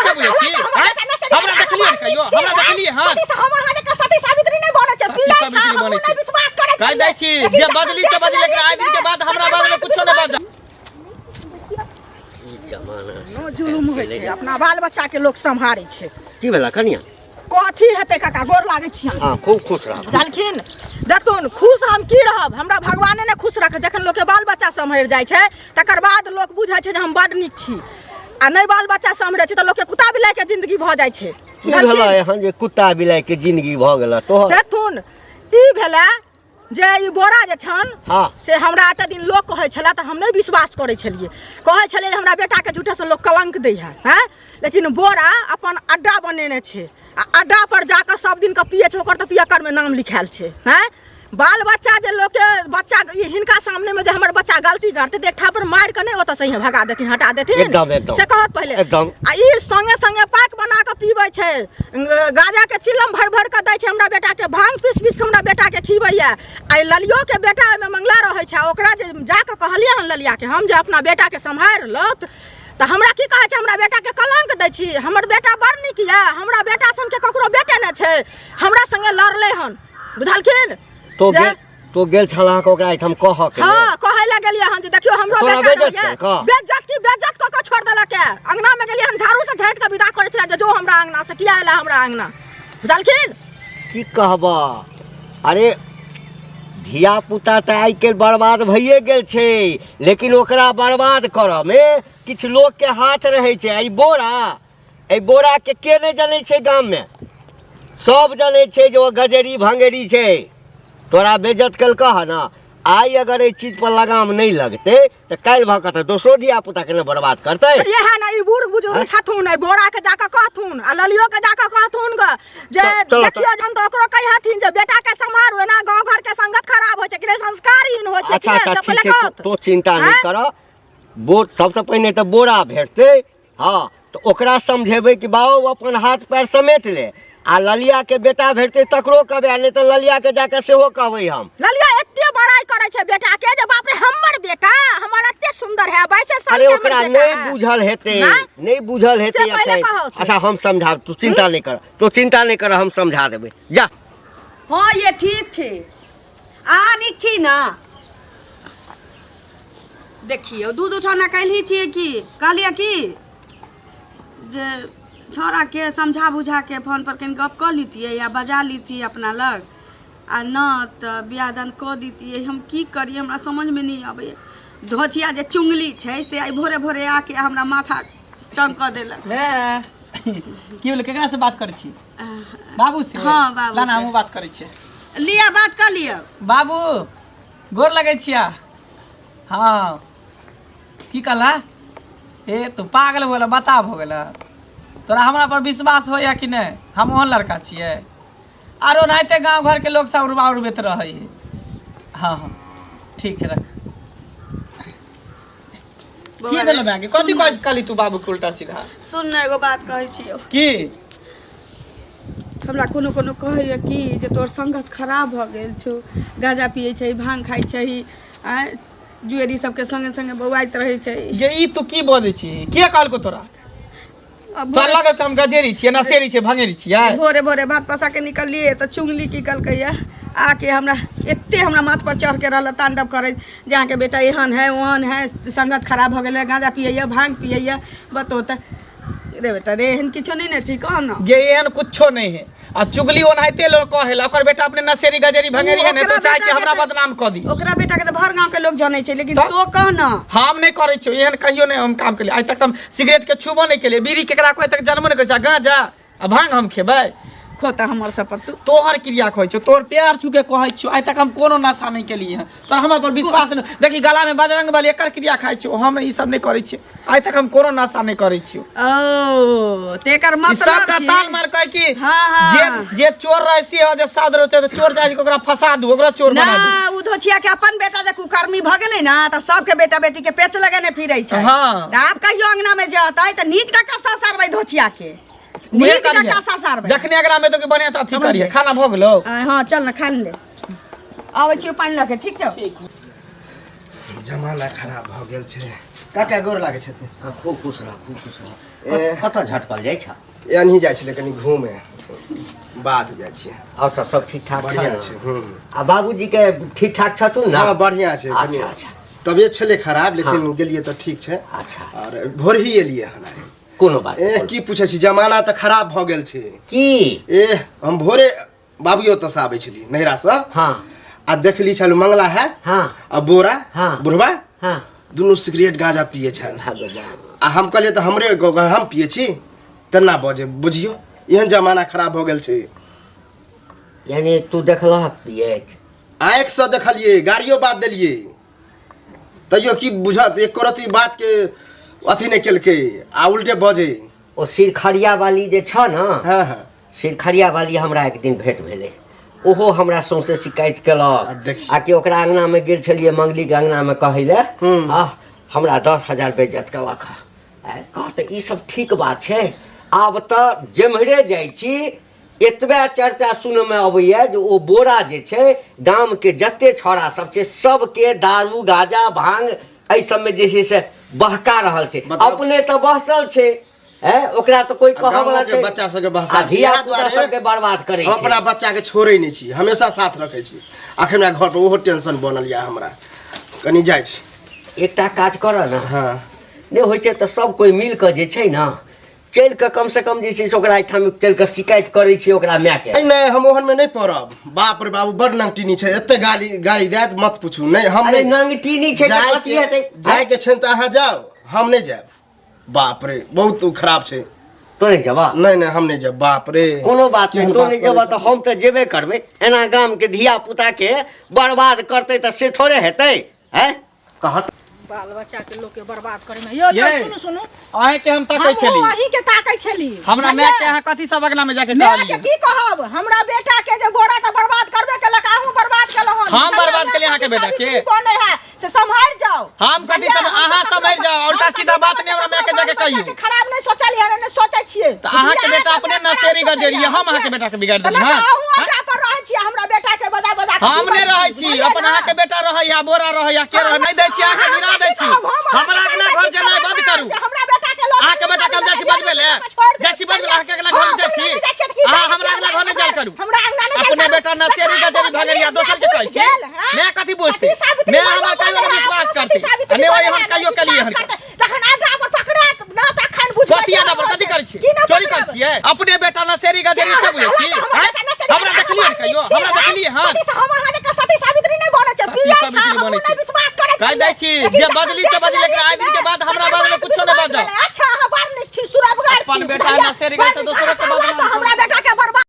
से बुझै छी हमरा देखलिए कहियो हमरा देखलिए हां हम अहाँ के सती सावित्री नहीं बनै छै पिया छै हम नहीं विश्वास करै छी कह दै छी जे बदली से बदली लेकिन आइ दिन के बाद हमरा बारे में कुछो नहीं बाज ई जमाना नो जुलुम होइ छै अपना बाल बच्चा के लोग संभारै छै की भेला कनिया कथी हेतै काका गोर लागै छी हां खूब खुश रह जानखिन देखथुन खुश हम की रहब हमरा भगवाने ने खुश रखे जखन लोग के बाल बच्चा सम्हर जाइ छै तकर बाद लोग बुझै छै जे हम बड नीक छी आ नहीं बाल बच्चा सम्हरै छै त लोग के कुत्ता बिलाई के जिंदगी भ जाइ छै की भेला एहन जे कुत्ता बिलाई के जिंदगी भ गेल तो देखथुन ई भेला जे ई बोरा जे छन से हमरा एते दिन लोग कहै छला त हम नहीं विश्वास करै छलिए कहै छले जे हमरा बेटा के झूठे से लोग कलंक दै है हैं लेकिन बोरा अपन अड्डा बनेने छै आ अड्डा पर जाकर सब दिन का पिए छै ओकर त पियकर में नाम लिखायल छै हैं बाल बच्चा जे लोग के बच्चा हिनका सामने में जे हमर बच्चा गलती करते देखा पर मार के नहीं ओत सही भगा देथिन हटा देथिन एकदम से कहत पहले एकदम आ ई संगे संगे पाक बना के पीबै छै गाजा के चिलम भर भर के दै छै हमरा बेटा के भांग पीस पीस के हमरा बेटा के खीबैया आ ललियो के बेटा में मंगला रहै छै ओकरा जे जाके कहलिए हन ललिया के हम जे अपना बेटा के संभार लत त हमरा की कहै छै हमरा बेटा के कलंक दै छी हमर बेटा बड़ नीक या हमरा बेटा सन के ककरो बेटे न छै हमरा संगे लड़ले हन बुझलखिन तो गेल छला के ओकरा हम कह के हां कहै ला गेलिए हन जे देखियो हमरो बेटा बेइज्जत क छोड़ देलक के अंगना में गेलिए हम झाड़ू से झाट के विदा करै छला जे जो हमरा अंगना से किया एला हमरा अंगना बुझलखिन की कहबा अरे धिया पुता त आइ के बर्बाद भइए गेल छै लेकिन ओकरा बर्बाद करऽ में किछ लोग के हाथ रहे छै आई बोरा के नहीं जाने छै गांव में सब जाने छै जो गजरी भंगेरी छै तोरा बेइज्जत कलका है ना आई अगर ये चीज पर लगाम नहीं लगते तो काल भकत दोसरो धिया पुता के बर्बाद करते ये है ना ई बूढ़ बुजुर्ग छथुन ए बोरा के जाके कहथुन आ ललियो के जाके कहथुन ग जे देखियो जन तो ओकरो कहि हथिन जे बेटा के संभार ना गांव घर के संगत खराब होय छै कि संस्कारहीन होय छै अच्छा ठीक छै तो चिंता नहीं कर सबसे पहले तो बोरा भेटते हाँ तो ओकरा समझेबे कि बाबू अपन हाथ पैर समेट ले आ ललिया के बेटा भेटते तकरो कहबे नहीं तो ललिया के जाके सेहो कहबै हम ललिया एते बड़ाई करे छै बेटा के जे बाप रे हमर बेटा हमर एते सुंदर है वैसे सब अरे ओकरा नहीं बुझल हेते अच्छा हम समझा तू चिंता नहीं कर हम समझा देबे जा हां ये ठीक छै आ नीक छी ना देखियो दूध उठाना कहली छी कि कहलिए कि जे छोरा के समझा बुझा के फोन पर कहीं गप कर लीतिए या बजा लीतिए अपना लग आ न तो बियाह दान कर दीतिए हम की करिए हमरा समझ में नहीं आवे धोचिया जे चुंगली छै से आई भोरे भोरे आके हमरा माथा चंक देलक ले की बोले केकरा से बात करै छी बाबू से हां बाबू लाना हम बात करै छी लिया बात कर लिया बाबू गोर लगै छिया हां की कहला ए तू पागल हो गेला बता हो गेला तोरा हमरा पर विश्वास होया कि नहीं हम ओहन लड़का छिए आरो नाइते गांव घर के लोग सब उड़बैत रहै हां हां ठीक है रख की भेल बाकी कथि कहली तू बाबू के उल्टा सीधा सुन न एगो बात कहै छियो की हमरा कोनो कोनो कहैया कि जे तोर संगत खराब भ गेल छौ गांजा पियै छै भांग खाइ छै आ जुएरी सबके संगे संगे बौआइत रहै छै ये ई तू की बोलै छी के कहलको तोरा तोरा लागत हम गजेरी छियै नसेरी छियै भंगेरी छियै भोरे भोरे भात पसा के निकलिए त चुंगली की कलकैया आके हमरा एते हमरा माथ पर चढ़ के रहल तांडव करे जहाँ के बेटा एहन है ओहन है संगत खराब हो गेलै गांजा पियैया भांग पियैया बतो त रे बेटा रे एहन किछो नहीं ने ठीक हो ना ये एहन कुछो नहीं है आ चुगली ओनाइते लोग कहेला ओकर बेटा अपने नसेरी गजेरी भंगेरी है नहीं तो चाहे कि हमरा बदनाम क दी ओकरा बेटा के त भर गांव के लोग जानै छै लेकिन तो कह ना हम नहीं करे छियो एहन कहियो नहीं हम काम के लिए आज तक हम सिगरेट के छुबो नहीं केले बीड़ी केकरा कोई तक जन्म नहीं करे गांजा आ भांग हम खेबै खोता हमर सपर तू तोहर क्रिया कहै छौ तोर प्यार छुके कहै छौ आज तक हम कोनो नशा नहीं केलिए हैं तोर हमर पर विश्वास नहीं देखी गला में बजरंग बली एकर क्रिया खाइ छौ हम ई सब नहीं करै छी आज तक हम कोनो नशा नहीं करै छियो ओ तेकर मतलब सब ताल मार कह कि हां जे चोर रहसी हो जे साध रहते तो चोर जाय ओकरा फसा दू ओकरा चोर बना दू ना उ धोचिया के अपन बेटा जे कुकर्मी भ गेलै ना त सबके बेटा बेटी के पेच लगेने फिरै छै हां आब कहियो अंगना में जातै त नीक टका सारबै धोचिया के नीक टका सारबै जखने अगरा में तो के बढ़िया त करिए खाना भ गेलो हां चल ना खा ले आबै छियो पानी लके ठीक छौ ठीक जमाना खराब भ गेल छै काका गोर लागे छथिन खूब खुश रह कतऽ झटकल जाइ छ एनही जाइ छलै कनि घूमे बात जाइ छियै और सब ठीक ठाक बढ़िया छै छै आ बाबूजी के ठीक ठाक छथुन ना हाँ बढ़िया छै कनि अच्छा अच्छा तबियत छलै खराब लेकिन गेलियै तऽ ठीक छै अच्छा और भोर ही एलियै हन कोनो बात की पूछै छी जमाना तऽ खराब भऽ गेल छै की हम भोरे बाबूजी ओतऽसँ आबै छलियै नैहरासँ हाँ आ देखली छलू मंगला है हाँ आ बोरा हाँ बुढ़वा हाँ दुनू सिगरेट गांजा पिए छल भगवान आ हम कहलियै तऽ हमरे हम पिए छी तेना बजे बुझियो एहन जमाना खराब भऽ गेल छै यानी तू देखलहक पियैत आँखि से देखलियै गाड़ियो बात देलियै तैयो की बुझत एक रत्ती बात के अथी नहीं केलकै आ उल्टे बजे ओ सिरखड़िया वाली जे छ न हाँ हाँ सिरखड़िया वाली हमरा एक दिन भेंट भेलै ओहो हमरा सौंसे शिकायत केलक देखिए। आ कि ओकरा अंगना में गेल छलियै मंगली के अंगना में कहै ले हमरा 10,000 बेइज्जत केलक कह तऽ ई सब ठीक बात छै आब तऽ जेम्हरे जाइ छी एतबे चर्चा सुनमे अबैया जे ओ बोरा जे छै गाम के जते छौड़ा सब छै सबके दारू गाजा भांग एहि सबमे जे छै से बहका रहल छै अपने तऽ बहसल छै ओकरा तो कोई कहऽ वाला छै बच्चा सबके बहसा धिया पुता सबके बर्बाद करे हम अपना बच्चा के छोड़े नहीं छी हमेशा साथ रखे छी अखन हमरा घर पर ओहो टेंशन बनल या हमरा कनी जाइ छी एकटा काज करऽ न हाँ नहीं होइ छै तऽ सब कोई मिल कऽ जे छै न चल के कम से कम जे छै से ओकरा एहिठाम चल के शिकायत करे छी ओकरा माय के नहीं हम ओहन में नहीं पड़ब बाप रे बाबू बड़ नंगटीनी छै एते गाली देत मत पूछू नहीं हम अरे नहीं नंगटीनी छै तऽ कथी हेतै जाय के छै तऽ अहाँ जाओ हम नहीं जाब बाप रे बहुत खराब छै तो नहीं जबा नहीं हम नहीं जाब बाप रे कोनो बात नहीं तो नहीं जबा तो हम तो जेबे करबे एना गाम के धिया पुता के बर्बाद करते तो से थोड़े हेतै हैं कहत बाल बच्चा के लोग के बर्बाद करे में यो सुनु सुनु अहे के हम ताकै छली वही के ताकै छली हमरा माय के अहाँ कथी सब अगला में जाके मैं के कहलियै की कहब हमरा बेटा के जे बोरा त बर्बाद करबे केलक आहू बर्बाद केलहन हम बर्बाद केलियै अहाँ के बेटा के बने है से संभाल जाओ हम कथी सब अहाँ समझ जाओ उल्टा सीधा बात नहीं हमरा माय के जाके कहियो खराब नहीं सोचल है नहीं सोचै छियै तो अहाँ के बेटा अपने नसेरी गजेरिया हम अहाँ के बेटा के बिगाड़ देली हां हमरा पर रहै छी हमरा बेटा के बजा बजा हम नहीं रहै छी अपन अहाँ के बेटा रहै या बोरा रहै या के रहै नहीं दै छी अहाँ के गिरा दै छी हमरा अगला घर जेनाइ बंद करू हमरा बेटा के लोग अहाँ के बेटा कब जाय छी बजबे ले जाय छी बजबे अहाँ के अगला घर जाय छी अहाँ हमरा अगला घर नहीं जाय करू हमरा अंगना नहीं अपने बेटा नसेरी गजेरी भगरिया दोसर के कहै छी मैं कथी बोलती मैं हमरा कहियो विश्वास करती अने वही हम कहियो कलिए हन तखन आडा पर पकड़ा ना तखन बुझ सोतिया ना पर कथी करै छी चोरी करै छी अपने बेटा नसेरी गजेरी से बुझै छी हमरा देखलिए कहियो हमरा देखलिए हां हम अहाँ के सती सावित्री नहीं बनै छै पिया छै हम नहीं विश्वास करै छी कह दै छी जे बदली से बदली लेकिन आइ दिन के बाद हमरा बारे में कुछो नहीं बाजो अच्छा हां बार नहीं छी सुरबगार छी अपन बेटा नसेरी गजेरी दोसरो के बारे में